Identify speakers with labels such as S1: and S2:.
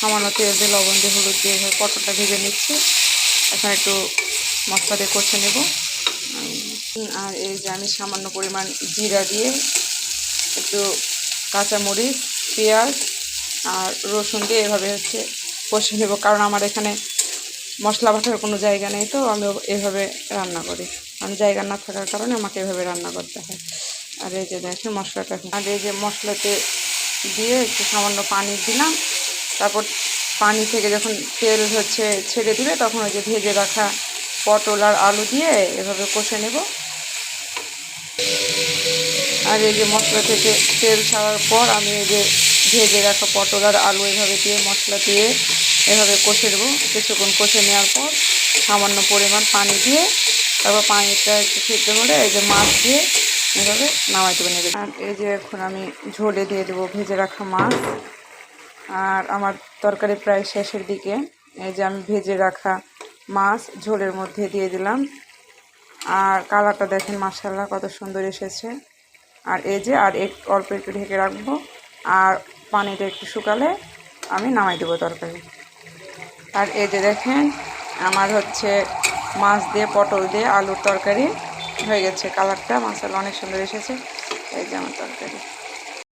S1: সামান্য তেল দিয়ে লবণ দিয়ে হলুদ দিয়ে পটলটা ভেজে নিচ্ছি। এখন একটু মশলা দিয়ে কষে নেব। আর এই যে আমি সামান্য পরিমাণ জিরা দিয়ে একটু কাঁচামরিচ, পেঁয়াজ আর রসুন দিয়ে এভাবে কষে নেব, কারণ আমার এখানে মশলা বাটার কোনো জায়গা নেই, তো আমি এভাবে রান্না করি। আমি জায়গা না থাকার কারণে আমাকে এভাবে রান্না করতে হয়। আর এই যে দেখেন মশলাটা, আর এই যে মশলাতে দিয়ে একটু সামান্য পানি দিলাম। তারপর পানি থেকে যখন তেল ছেড়ে দিবে, তখন ওই যে ভেজে রাখা পটল আর আলু দিয়ে এভাবে কষে নেব। আর এই যে মশলা থেকে তেল ছাড়ার পর আমি এই যে ভেজে রাখা পটল আর আলু এভাবে দিয়ে মশলা দিয়ে এভাবে কষে দেবো। কিছুক্ষণ কষে নেওয়ার পর সামান্য পরিমাণ পানি দিয়ে তারপর পানিটা একটু সিদ্ধ হলে এই যে মাছ দিয়ে এভাবে নামাই দেবো নেবে। আর এই যে এখন আমি ঝোলে দিয়ে দেবো ভেজে রাখা মাছ। আর আমার তরকারি প্রায় শেষের দিকে। এই যে আমি ভেজে রাখা মাছ ঝোলের মধ্যে দিয়ে দিলাম। আর কালারটা দেখেন মাশাআল্লাহ কত সুন্দর এসেছে। আর এই যে আর অল্প একটু ঢেকে রাখবো, আর পানিটা একটু শুকালে আমি নামাই দেবো তরকারি। আর এই যে দেখেন আমার মাছ দিয়ে পটল দিয়ে আলুর তরকারি হয়ে গেছে। কালারটা মাশাআল্লাহ অনেক সুন্দর এসেছে। এই যে আমার তরকারি।